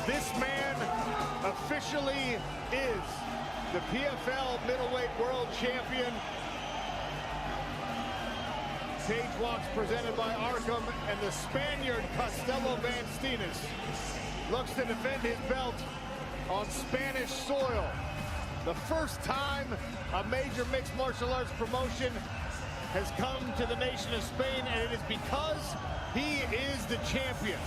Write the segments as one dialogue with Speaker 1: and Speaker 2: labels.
Speaker 1: This man officially is the PFL middleweight world champion. Cage walks presented by Arkham, and the Spaniard Costello van Steenis looks to defend his belt on Spanish soil. The first time a major mixed martial arts promotion has come to the nation of Spain, and it is because he is the champion.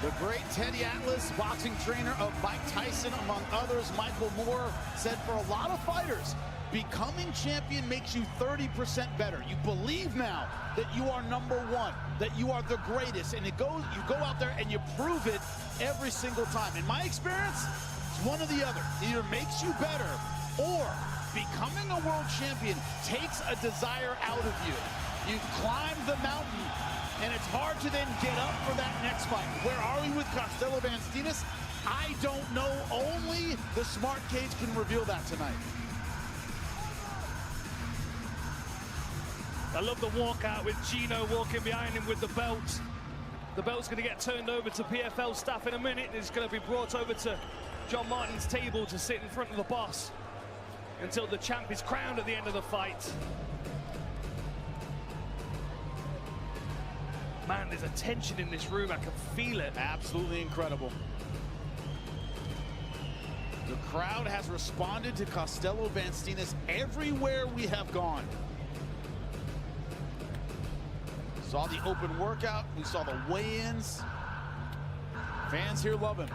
Speaker 2: The great Teddy Atlas, boxing trainer of Mike Tyson, among others, Michael Moore, said for a lot of fighters, becoming champion makes you 30% better. You believe now that you are #1, that you are the greatest, and you go out there and you prove it every single time. In my experience, it's one or the other. It either makes you better, or becoming a world champion takes a desire out of you. You've climbed the mountain, and it's hard to then get up for that next fight. Where are we with Costello van Steenis? I don't know. Only the smart cage can reveal that tonight.
Speaker 3: I love the walkout with Gino walking behind him with the belt. The belt's going to get turned over to PFL staff in a minute. It's going to be brought over to John Martin's table to sit in front of the boss until the champ is crowned at the end of the fight. Man, there's a tension in this room. I can feel it.
Speaker 2: Absolutely incredible. The crowd has responded to Costello van Steenis everywhere we have gone. Saw the open workout, we saw the weigh-ins. Fans here love him.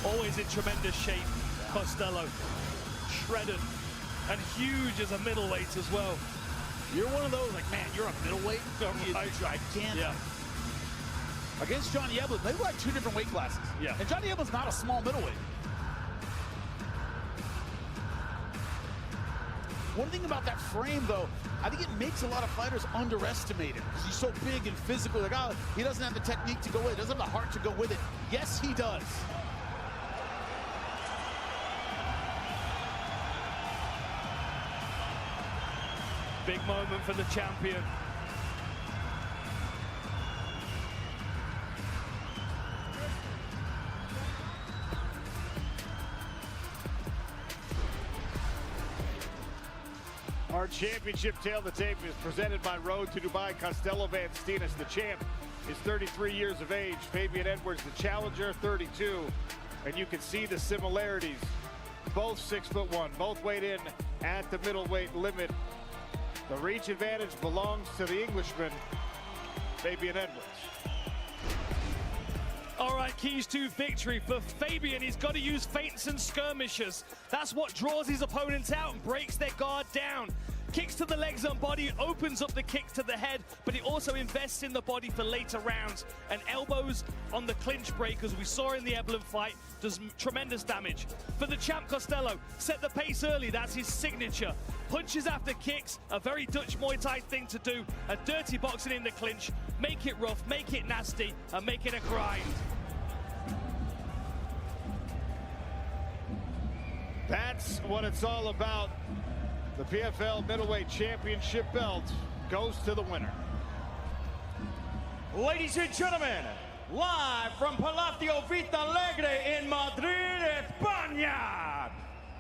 Speaker 3: Always in tremendous shape, Costello. Shredded and huge as a middleweight as well.
Speaker 2: You're one of those, like, man, you're a middleweight?
Speaker 3: Right.
Speaker 2: Gigantic.
Speaker 3: Yeah.
Speaker 2: Against Johnny Eblen, they were like 2 different weight classes.
Speaker 3: Yeah.
Speaker 2: And Johnny Eblen's not a small middleweight. One thing about that frame, though, I think it makes a lot of fighters underestimate him because he's so big and physical. Like, oh, he doesn't have the technique to go with it, doesn't have the heart to go with it. Yes, he does.
Speaker 3: Big moment for the champion.
Speaker 1: Our championship tail of the tape is presented by Road to Dubai. Costello van Steenis, the champ, is 33 years of age. Fabian Edwards, the challenger, 32. And you can see the similarities. Both 6'1", both weighed in at the middleweight limit. The reach advantage belongs to the Englishman, Fabian Edwards.
Speaker 3: All right, keys to victory for Fabian. He's got to use feints and skirmishes. That's what draws his opponents out and breaks their guard down. Kicks to the legs and body, opens up the kicks to the head, but he also invests in the body for later rounds. And elbows on the clinch break, as we saw in the Eblen fight, does tremendous damage. For the champ, Costello, set the pace early. That's his signature. Punches after kicks, a very Dutch Muay Thai thing to do. A dirty boxing in the clinch. Make it rough, make it nasty, and make it a grind.
Speaker 1: That's what it's all about. The PFL middleweight championship belt goes to the winner.
Speaker 4: Ladies and gentlemen, live from Palacio Vista Alegre in Madrid, España.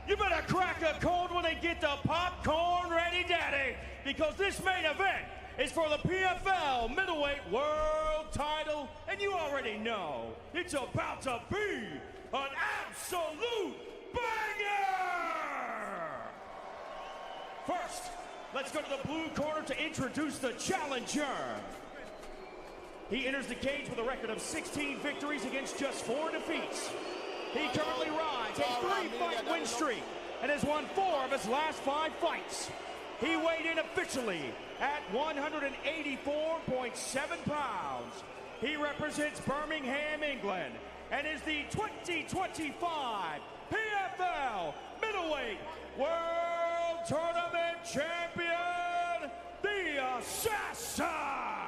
Speaker 4: You better crack a code when they get the popcorn ready, daddy, because this main event is for the PFL middleweight world title, and you already know it's about to be an absolute banger! First, let's go to the blue corner to introduce the challenger. He enters the cage with a record of 16 victories against just 4 defeats. He currently rides a 3-fight win streak and has won 4 of his last 5 fights. He weighed in officially at 184.7 pounds. He represents Birmingham, England, and is the 2025 PFL Middleweight World Tournament Champion, the Assassin!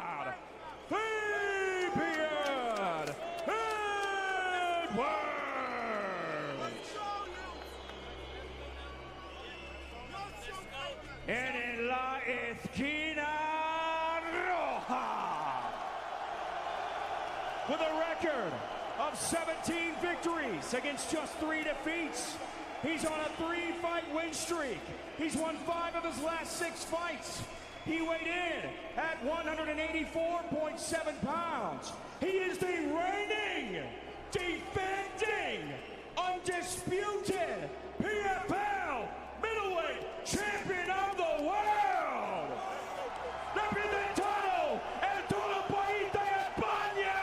Speaker 4: record of 17 victories against just 3 defeats. He's on a 3-fight win streak. He's won 5 of his last 6 fights. He weighed in at 184.7 pounds. He is the reigning, defending, undisputed PFL middleweight champion of the world. Representado el Olvides de España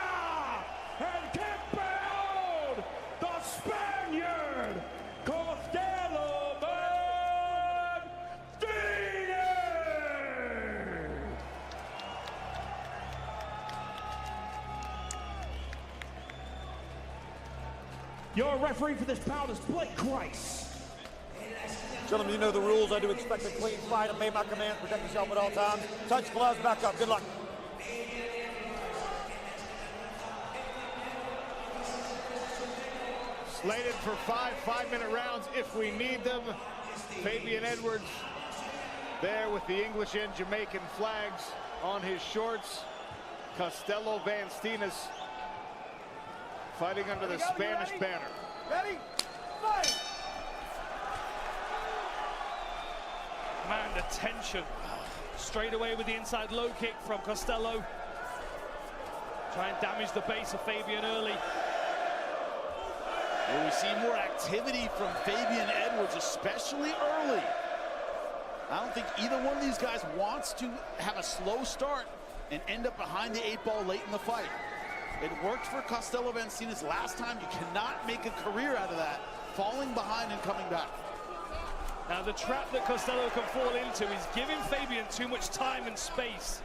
Speaker 4: and campeón, the Spaniard, Costello. Your referee for this bout is Blake Grice.
Speaker 5: Gentlemen, you know the rules. I do expect a clean fight. Obey my commands. Protect yourself at all times. Touch gloves, back up. Good luck.
Speaker 1: Slated for 5 5-minute rounds if we need them. Fabian Edwards there with the English and Jamaican flags on his shorts. Costello Van Steenis fighting under the Spanish banner.
Speaker 5: Ready? Fight!
Speaker 3: Man, the tension. Straight away with the inside low kick from Costello. Try and damage the base of Fabian early.
Speaker 2: Well, we see more activity from Fabian Edwards, especially early. I don't think either one of these guys wants to have a slow start and end up behind the 8 ball late in the fight. It worked for Costello Van Steenis last time. You cannot make a career out of that, falling behind and coming back.
Speaker 3: Now the trap that Costello can fall into is giving Fabian too much time and space.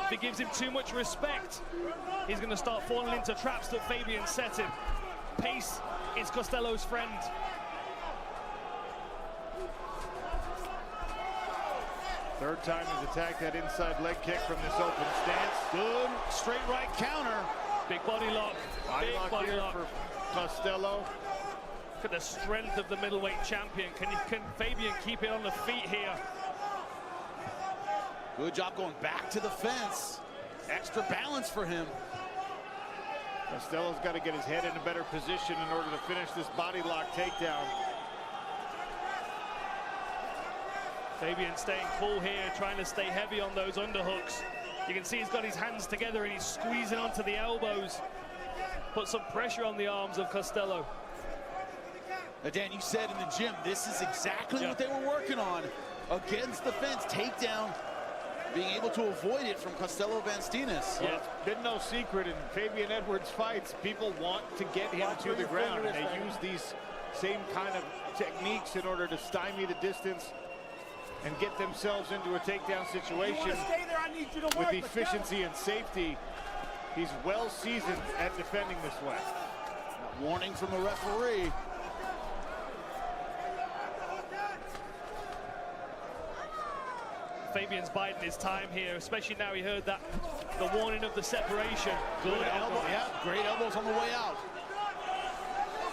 Speaker 3: If he gives him too much respect, he's going to start falling into traps that Fabian set him. Pace is Costello's friend.
Speaker 1: Third time he's attacked that inside leg kick from this open stance.
Speaker 2: Good straight right counter.
Speaker 3: Big body lock.
Speaker 1: Body
Speaker 3: Big
Speaker 1: lock
Speaker 3: body
Speaker 1: here
Speaker 3: lock.
Speaker 1: for Costello.
Speaker 3: Look at the strength of the middleweight champion. Can Fabian keep it on the feet here?
Speaker 2: Good job going back to the fence. Extra balance for him.
Speaker 1: Costello's got to get his head in a better position in order to finish this body lock takedown.
Speaker 3: Fabian staying cool here, trying to stay heavy on those underhooks. You can see he's got his hands together and he's squeezing onto the elbows. Put some pressure on the arms of Costello.
Speaker 2: Now, Dan, you said in the gym, this is exactly what they were working on. Against the fence, takedown, being able to avoid it from Costello Van Steenis.
Speaker 1: Yeah, it's been no secret in Fabian Edwards fights, people want to get him to the ground, and they use these same kind of techniques in order to stymie the distance and get themselves into a takedown situation with efficiency and safety. He's well seasoned at defending this way.
Speaker 2: Warning from the referee.
Speaker 3: Fabian's biding his time here, especially now he heard that the warning of the separation.
Speaker 2: Good elbow, yeah, great elbows on the way out.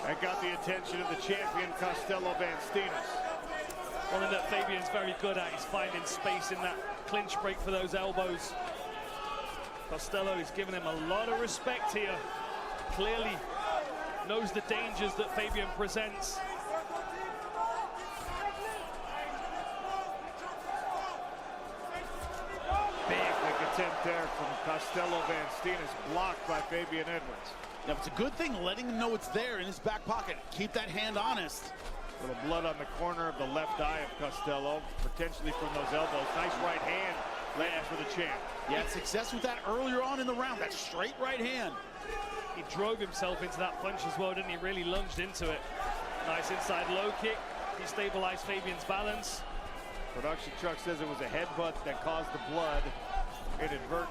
Speaker 1: That got the attention of the champion, Costello Van Steenis.
Speaker 3: One thing that Fabian's very good at is finding space in that clinch break for those elbows. Costello is giving him a lot of respect here. Clearly knows the dangers that Fabian presents.
Speaker 1: Big attempt there from Costello Van Steenis, blocked by Fabian Edwards.
Speaker 2: Now, it's a good thing letting him know it's there in his back pocket. Keep that hand honest.
Speaker 1: A little blood on the corner of the left eye of Costello, potentially from those elbows. Nice right hand lands for the champ.
Speaker 2: Yeah, success with that earlier on in the round. That straight right hand.
Speaker 3: He drove himself into that punch as well, didn't he? Really lunged into it. Nice inside low kick. He stabilized Fabian's balance.
Speaker 1: Production truck says it was a headbutt that caused the blood. Inadvertent.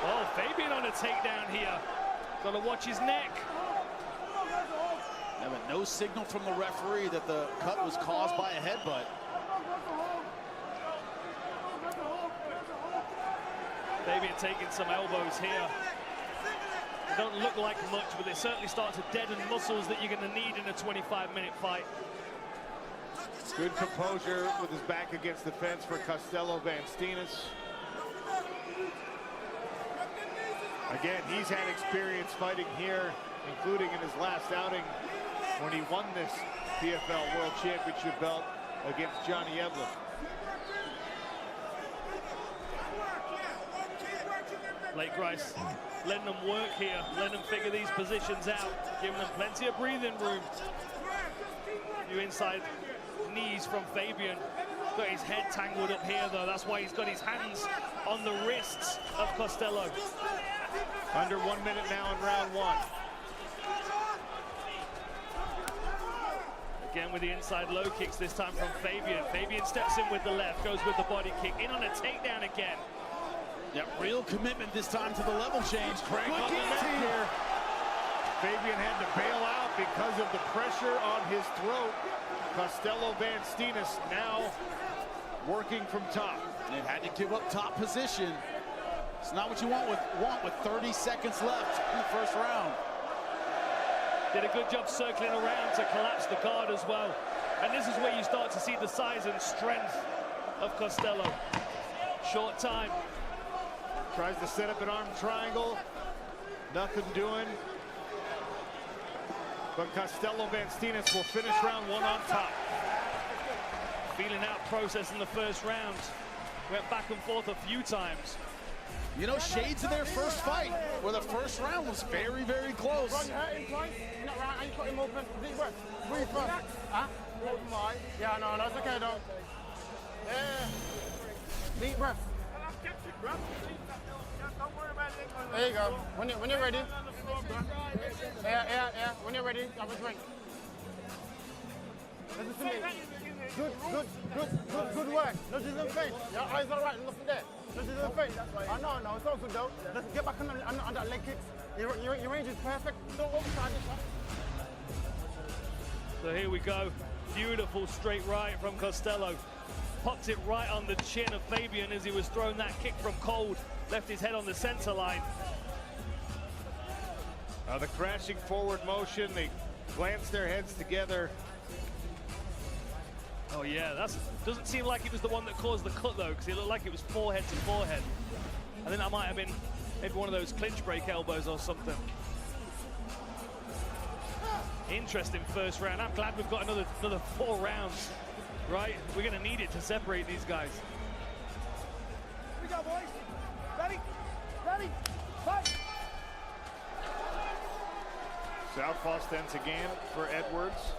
Speaker 3: Oh, Fabian on a takedown here. Got to watch his neck.
Speaker 2: Yeah, but no signal from the referee that the cut was caused by a headbutt.
Speaker 3: Fabian taking some elbows here. They don't look like much, but they certainly start to deaden muscles that you're going to need in a 25-minute fight.
Speaker 1: Good composure with his back against the fence for Costello Van Steenis. Again, he's had experience fighting here, including in his last outing when he won this PFL World Championship belt against Johnny Evlin.
Speaker 3: Blake Grice letting them work here, letting them figure these positions out, giving them plenty of breathing room. New inside knees from Fabian. Got his head tangled up here though, that's why he's got his hands on the wrists of Costello.
Speaker 1: Under 1 minute now in round one.
Speaker 3: Again with the inside low kicks, this time from Fabian. Fabian steps in with the left, goes with the body kick, in on a takedown again.
Speaker 2: Yep, real commitment this time to the level change. Craig on the neck
Speaker 1: Here. Fabian had to bail out because of the pressure on his throat. Costello Van Steenis now working from top.
Speaker 2: And had to give up top position. It's not what you want with 30 seconds left in the first round.
Speaker 3: Did a good job circling around to collapse the guard as well. And this is where you start to see the size and strength of Costello. Short time.
Speaker 1: Tries to set up an arm triangle. Nothing doing. But Costello Van Steenis will finish round one on top.
Speaker 3: Feeling out process in the first round. Went back and forth a few times.
Speaker 2: You know, shades of their first fight, where the first round was very, very close.
Speaker 6: Run your head in place. You're not right, and you cut him open. Deep breath. Breathe first. Huh? Open wide. Yeah, no, it's okay, though. Yeah. Deep breath. There you go. When you're ready. Yeah. When you're ready, have a drink. Listen to me. Good work. Nothing in the face. Your eyes are right, nothing there. Nothing in the face. I know, it's all good though. Let's get back on that leg kick. Your range is perfect. Don't overside it.
Speaker 3: So here we go. Beautiful straight right from Costello. Popped it right on the chin of Fabian as he was throwing that kick from cold. Left his head on the center line.
Speaker 1: The crashing forward motion, they glance their heads together.
Speaker 3: Oh yeah, that doesn't seem like it was the one that caused the cut though, because it looked like it was forehead to forehead. I think that might have been maybe one of those clinch break elbows or something. Interesting first round. I'm glad we've got another 4 rounds, right? We're gonna need it to separate these guys.
Speaker 6: Here we go, boys. Ready, fight.
Speaker 1: Southpaw stance again for Edwards.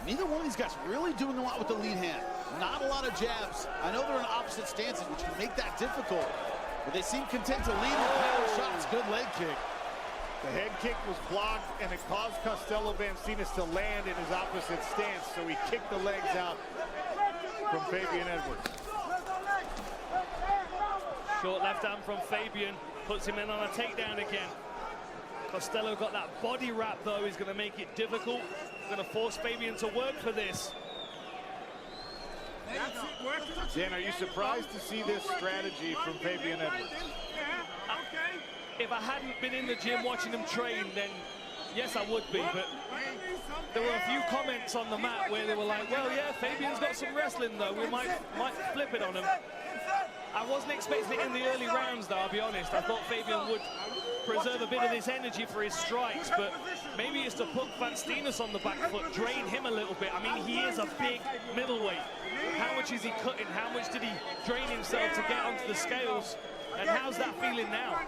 Speaker 2: Neither one of these guys really doing a lot with the lead hand. Not a lot of jabs. I know they're in opposite stances, which can make that difficult, but they seem content to lead with power shots. Good leg kick.
Speaker 1: The head kick was blocked, and it caused Costello Van Steenis to land in his opposite stance, so he kicked the legs out from Fabian Edwards.
Speaker 3: Short left arm from Fabian, puts him in on a takedown again. Costello got that body wrap though, is going to make it difficult. Going to force Fabian to work for this.
Speaker 1: Dan, are you surprised to see this strategy from Fabian Edwards?
Speaker 3: If I hadn't been in the gym watching him train, then yes, I would be, but there were a few comments on the mat where they were like, well, yeah, Fabian's got some wrestling though, we might flip it on him. I wasn't expecting it in the early rounds though, I'll be honest. I thought Fabian would preserve a bit of this energy for his strikes, but maybe it's to put Van Steenis on the back foot, drain him a little bit. I mean, he is a big middleweight. How much is he cutting? How much did he drain himself to get onto the scales? And how's that feeling now?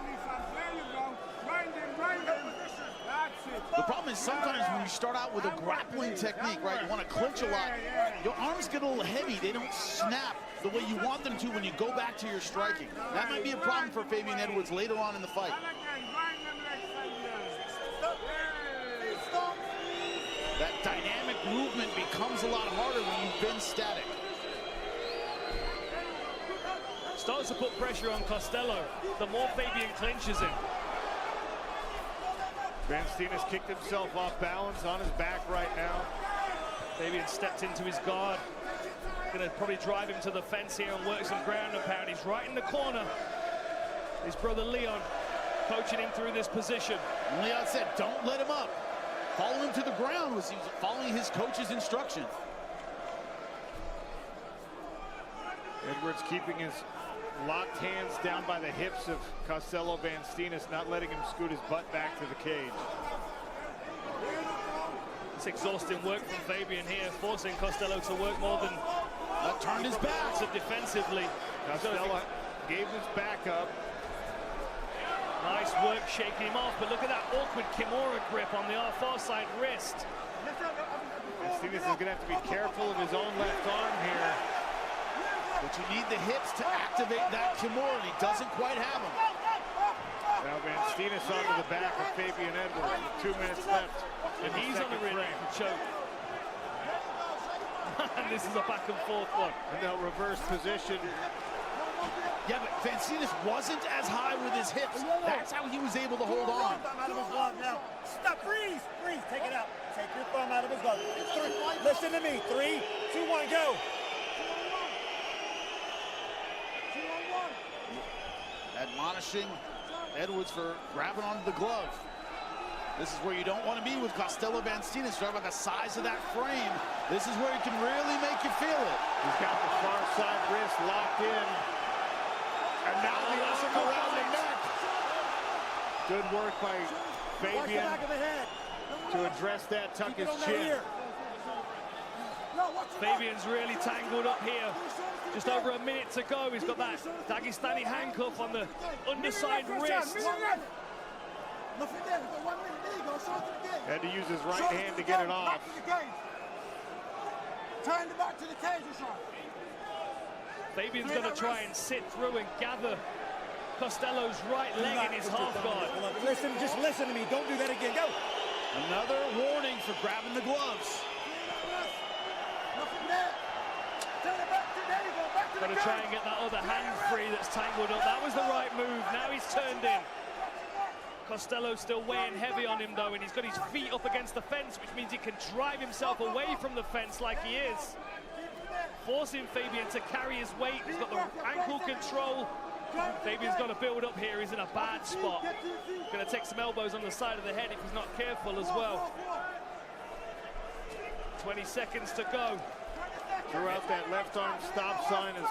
Speaker 2: The problem is sometimes when you start out with a grappling technique, right, you want to clinch a lot, your arms get a little heavy. They don't snap the way you want them to when you go back to your striking. That might be a problem for Fabian Edwards later on in the fight. That dynamic movement becomes a lot harder when you've been static.
Speaker 3: Starts to put pressure on Costello, the more Fabian clinches him.
Speaker 1: Van Steenis kicked himself off balance on his back right now.
Speaker 3: Fabian stepped into his guard. Gonna probably drive him to the fence here and work some ground and pound. He's right in the corner. His brother Leon coaching him through this position.
Speaker 2: Leon said, don't let him up. Follow him to the ground was he was following his coach's instruction.
Speaker 1: Edwards keeping his locked hands down by the hips of Costello Van Steenis, not letting him scoot his butt back to the cage.
Speaker 3: It's exhausting work from Fabian here, forcing Costello to work more than
Speaker 2: Turned his back.
Speaker 3: defensively.
Speaker 1: Costello gave his back up.
Speaker 3: Nice work shaking him off, but look at that awkward Kimura grip on the far side wrist.
Speaker 1: And Steenis is going to have to be careful of his own left arm here.
Speaker 2: But you need the hips to activate that Kimura, and he doesn't quite have them.
Speaker 1: Now Van Steenis onto the back of Fabian Edwards with 2 minutes left.
Speaker 3: And he's on the rear naked choke. And this is a back and forth one.
Speaker 1: And they'll reverse position.
Speaker 2: Yeah, but Van Steenis wasn't as high with his hips. That's how he was able to hold on.
Speaker 5: Out of his glove now. Stop, freeze, freeze, take it out. Take your thumb out of his glove. Listen to me, 3, 2, 1, go.
Speaker 2: Admonishing Edwards for grabbing onto the glove. This is where you don't want to be with Costello Van Steenis. Talk about the size of that frame. This is where he can really make you feel it.
Speaker 1: He's got the far side wrist locked in. And now the arm around the neck. Good work by Fabian to address that, tuck his chin.
Speaker 3: Fabian's really tangled up here. Just over a minute to go. He's got that Dagestani handcuff on the underside wrist.
Speaker 1: Had to use his right hand to get it off.
Speaker 6: Turn the back to the cage, Sean.
Speaker 3: Fabian's going to try and sit through and gather Costello's right leg in his half guard.
Speaker 5: Listen, just listen to me. Don't do that again. Go.
Speaker 2: Another warning for grabbing the gloves.
Speaker 3: Got to try and get that other hand free that's tangled up. That was the right move. Now he's turned in. Costello's still weighing heavy on him though, and he's got his feet up against the fence, which means he can drive himself away from the fence like he is. Forcing Fabian to carry his weight. He's got the ankle control. Fabian's got to build up here. He's in a bad spot. Going to take some elbows on the side of the head if he's not careful as well. 20 seconds to go.
Speaker 1: Throughout that left arm stop sign as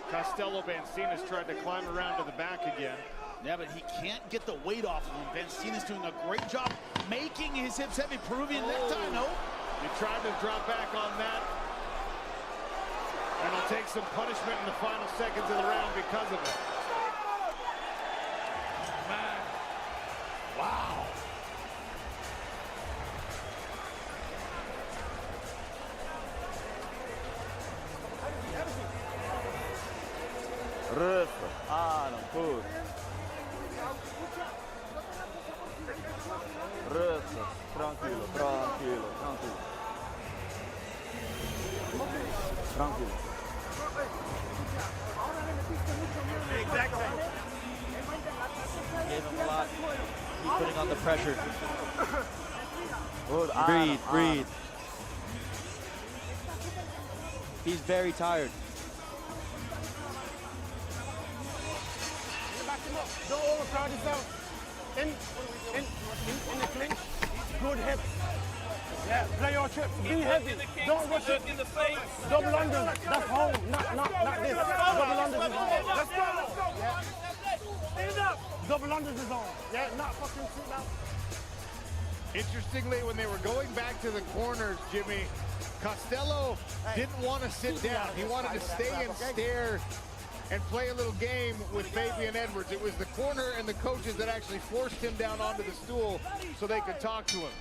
Speaker 1: Costello Van Steenis tried to climb around to the back again.
Speaker 2: Yeah, but he can't get the weight off of him. Van Steenis doing a great job making his hips heavy. Peruvian necktie, no.
Speaker 1: He tried to drop back on that. And he'll take some punishment in the final seconds of the round because of it.
Speaker 3: Man.
Speaker 2: Wow.
Speaker 7: Pur. Tranquilo, tranquilo, tranquilo. Tranquilo.
Speaker 5: Exactly.
Speaker 7: Gave him a lot. Keep putting on the pressure.
Speaker 8: Good.
Speaker 7: Breathe, breathe. He's very tired.
Speaker 6: Don't overcrowd yourself. In the clinch, good hips. Yeah, play your trip. Be heavy. Don't rush it.
Speaker 3: In the face.
Speaker 6: Double unders. That's home. Not this. Double unders is home. Let's go. Yeah. Stand up. Double unders is home. Yeah, not fucking sit down.
Speaker 1: Interestingly, when they were going back to the corners, Jimmy, Costello didn't want to sit down. He wanted to stay and stare and play a little game with Fabian Edwards. It was the corner and the coaches that actually forced him down onto the stool so they could talk to him.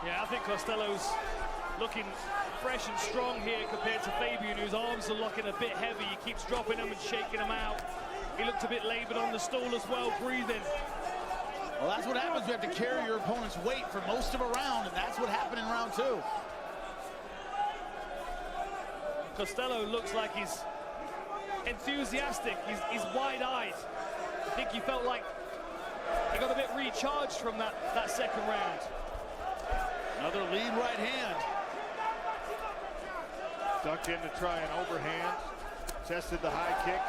Speaker 3: Yeah, I think Costello's looking fresh and strong here compared to Fabian, whose arms are looking a bit heavy. He keeps dropping them and shaking them out. He looked a bit labored on the stool as well, breathing.
Speaker 2: Well, that's what happens. You have to carry your opponent's weight for most of a round, and that's what happened in round two.
Speaker 3: Costello looks like he's enthusiastic. He's wide-eyed. I think he felt like he got a bit recharged from that second round.
Speaker 2: Another lead right hand.
Speaker 1: Ducked in to try an overhand. Tested the high kick.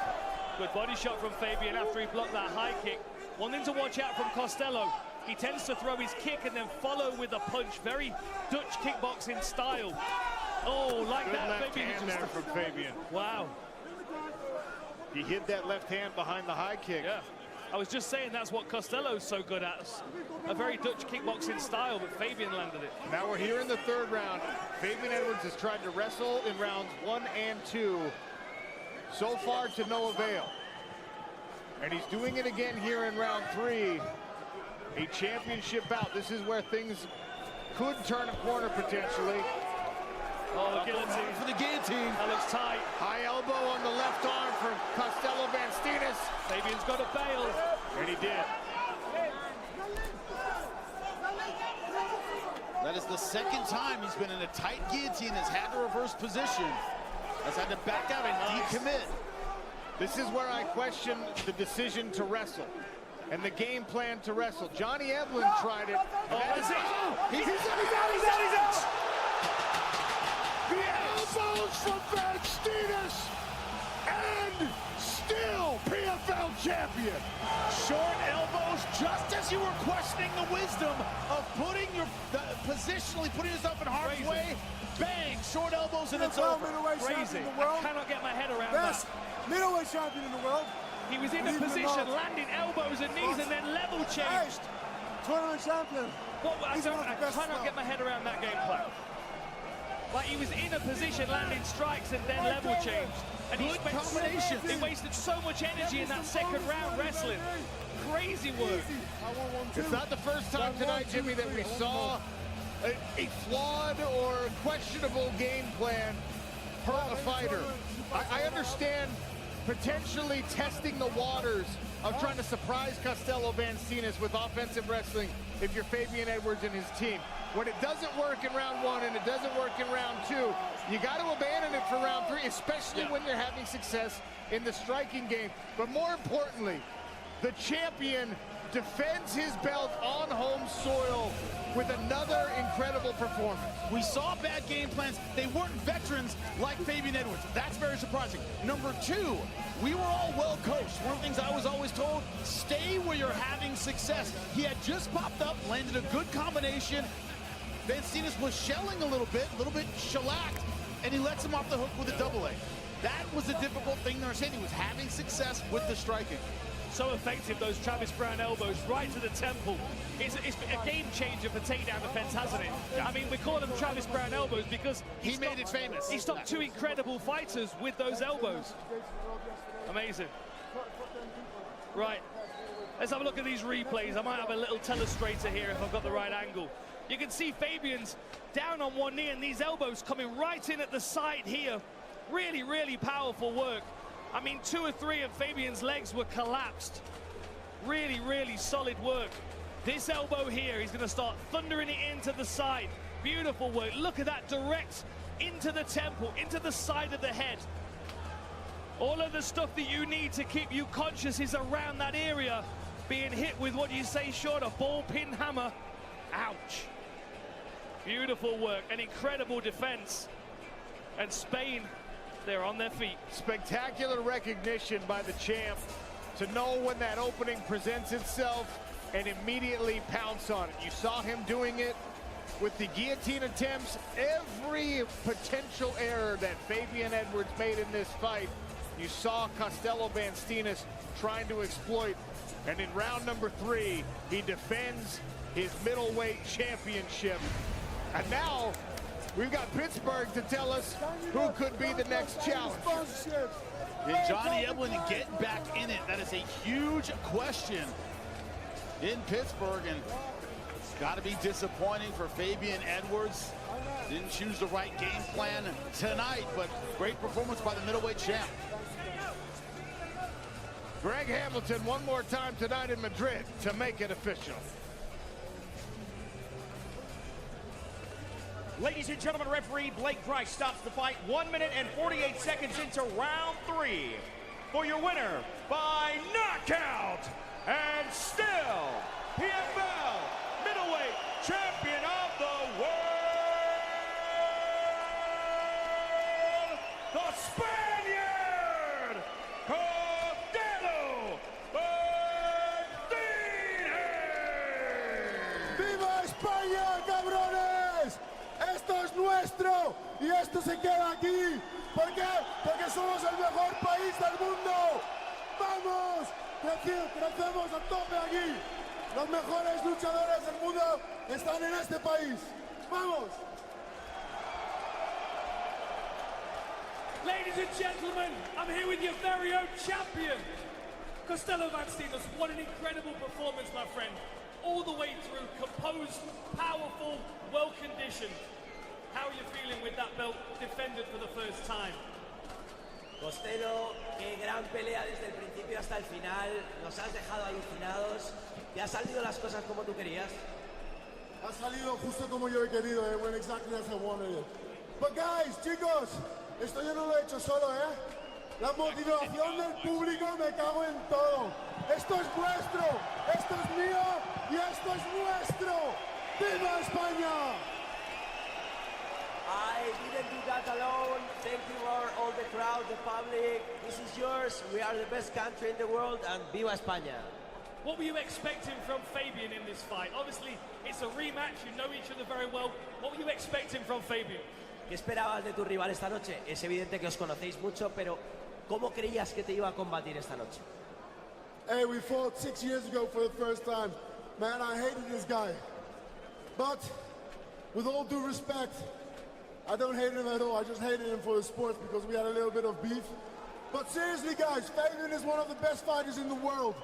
Speaker 3: Good body shot from Fabian after he blocked that high kick. One thing to watch out from Costello, he tends to throw his kick and then follow with a punch. Very Dutch kickboxing style. Oh, like
Speaker 1: Good
Speaker 3: that.
Speaker 1: left
Speaker 3: Fabian
Speaker 1: hand
Speaker 3: just-
Speaker 1: there from Fabian.
Speaker 3: Wow.
Speaker 1: He hid that left hand behind the high kick.
Speaker 3: Yeah. I was just saying that's what Costello's so good at. A very Dutch kickboxing style, but Fabian landed it.
Speaker 1: Now we're here in the third round. Fabian Edwards has tried to wrestle in rounds 1 and 2. So far to no avail. And he's doing it again here in round 3. A championship bout. This is where things could turn a corner potentially.
Speaker 3: Oh, the guillotine.
Speaker 2: For the guillotine.
Speaker 3: That looks tight.
Speaker 1: High elbow on the left arm for Costello Van Steenis.
Speaker 3: Fabian's got to bail.
Speaker 1: And he did.
Speaker 2: That is the second time he's been in a tight guillotine, has had to reverse position, has had to back out and decommit.
Speaker 1: This is where I question the decision to wrestle and the game plan to wrestle. Johnny Evelyn tried it.
Speaker 3: Oh, is he?
Speaker 1: He's out. The elbows from Van Steenis, and still PFL champion.
Speaker 2: Short elbows, just as you were questioning the wisdom of positionally putting yourself in harm's
Speaker 3: Crazy.
Speaker 2: way. Bang, short elbows and it's
Speaker 6: PFL
Speaker 2: over.
Speaker 6: middleweight
Speaker 3: Crazy.
Speaker 6: champion in the
Speaker 3: I
Speaker 6: world.
Speaker 3: cannot get my head around
Speaker 6: Best
Speaker 3: that.
Speaker 6: middleweight champion in the world.
Speaker 3: He was in a
Speaker 6: Believe it or
Speaker 3: position,
Speaker 6: not.
Speaker 3: landing elbows and knees, and then level changed.
Speaker 6: Tournament champion.
Speaker 3: I
Speaker 6: He's one of the best
Speaker 3: cannot
Speaker 6: now.
Speaker 3: get my head around that game plan. Like, he was in a position, landing strikes, and then level changed. And he
Speaker 2: Good
Speaker 3: spent
Speaker 2: combination.
Speaker 3: He wasted so much energy in that second round wrestling. Crazy work.
Speaker 1: It's not the first time tonight, Jimmy, that we saw a flawed or questionable game plan hurt a fighter. I understand potentially testing the waters of trying to surprise Costello Van Steenis with offensive wrestling if you're Fabian Edwards and his team. When it doesn't work in round 1 and it doesn't work in round 2, you got to abandon it for round 3, especially when you're having success in the striking game. But more importantly, the champion defends his belt on home soil with another incredible performance.
Speaker 2: We saw bad game plans. They weren't veterans like Fabian Edwards. That's very surprising. Number 2, we were all well coached. One of the things I was always told, stay where you're having success. He had just popped up, landed a good combination. Van Steenis was shelling a little bit shellacked, and he lets him off the hook with a double A. That was a difficult thing to understand. He was having success with the striking.
Speaker 3: So effective, those Travis Brown elbows right to the temple. It's a game changer for takedown defense, hasn't it? I mean, we call them Travis Brown elbows because
Speaker 2: He made it famous.
Speaker 3: He stopped 2 incredible fighters with those elbows. Amazing. Right, let's have a look at these replays. I might have a little telestrator here if I've got the right angle. You can see Fabian's down on one knee and these elbows coming right in at the side here. Really, really powerful work. I mean, 2 or 3 of Fabian's legs were collapsed. Really, really solid work. This elbow here, he's going to start thundering it into the side. Beautiful work. Look at that, direct into the temple, into the side of the head. All of the stuff that you need to keep you conscious is around that area. Being hit with what you say short, a ball pin hammer. Ouch. Beautiful work, an incredible defense. And Spain, they're on their feet.
Speaker 1: Spectacular recognition by the champ to know when that opening presents itself and immediately pounce on it. You saw him doing it with the guillotine attempts. Every potential error that Fabian Edwards made in this fight, you saw Costello Van Steenis trying to exploit. And in round number 3, he defends his middleweight championship. And now we've got Pittsburgh to tell us who could be the next challenge.
Speaker 2: Did Johnny Evelyn get back in it? That is a huge question in Pittsburgh, and it's got to be disappointing for Fabian Edwards. Didn't choose the right game plan tonight, but great performance by the middleweight champ.
Speaker 1: Greg Hamilton one more time tonight in Madrid to make it official.
Speaker 4: Ladies and gentlemen, referee Blake Grice stops the fight 1 minute and 48 seconds into round 3. For your winner by knockout, and still PFL middleweight champion of the world, the Spaniard, Costello
Speaker 6: ¡Viva España, cabrones! ¡Esto es nuestro! nuestro y esto se queda aquí. ¿Por qué? Porque somos el mejor país del mundo. ¡Vamos! Crecemos a tope aquí. Los mejores luchadores del mundo están en este país. ¡Vamos!
Speaker 3: Ladies and gentlemen, I'm here with your very own champion. Costello van Steenis, what an incredible performance, my friend. All the way through, composed, powerful, well-conditioned. How are you feeling with that belt defended for the first time?
Speaker 8: Costello, qué gran pelea desde el principio hasta el final. Nos has dejado alucinados. ¿Te han salido las cosas como tú querías?
Speaker 6: Ha salido justo como yo he querido. It went exactly as I wanted it. But guys, chicos, esto yo no lo he hecho solo, ¿eh? La motivación del público, me cago en todo. Esto es vuestro, esto es mío y esto es nuestro. ¡Viva España!
Speaker 8: I didn't do that alone. Thank you for all the crowd, the public. This is yours. We are the best country in the world and viva España.
Speaker 3: What were you expecting from Fabian in this fight? Obviously, it's a rematch, you know each other very well. What were you expecting from Fabian?
Speaker 8: ¿Qué esperabas de tu rival esta noche? Es evidente que os conocéis mucho, pero ¿cómo creías que te iba a combatir esta noche?
Speaker 6: Hey, we fought 6 years ago for the first time. Man, I hated this guy. But, with all due respect, I don't hate him at all. I just hated him for the sport because we had a little bit of beef. But seriously, guys, Fabian is one of the best fighters in the world.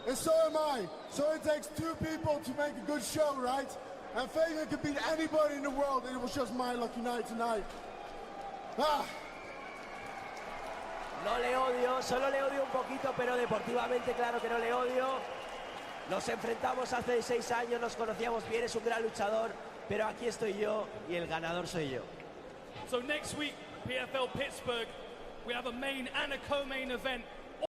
Speaker 6: And so am I. So it takes two people to make a good show, right? And Fabian could beat anybody in the world, and it was just my lucky night tonight. Ah!
Speaker 8: No le odio, solo le odio un poquito, pero deportivamente claro que no le odio. Nos enfrentamos hace 6 años, nos conocíamos bien, es un gran luchador, pero aquí estoy yo y el ganador soy yo.
Speaker 3: So next week, PFL Pittsburgh, we have a main and a co-main event.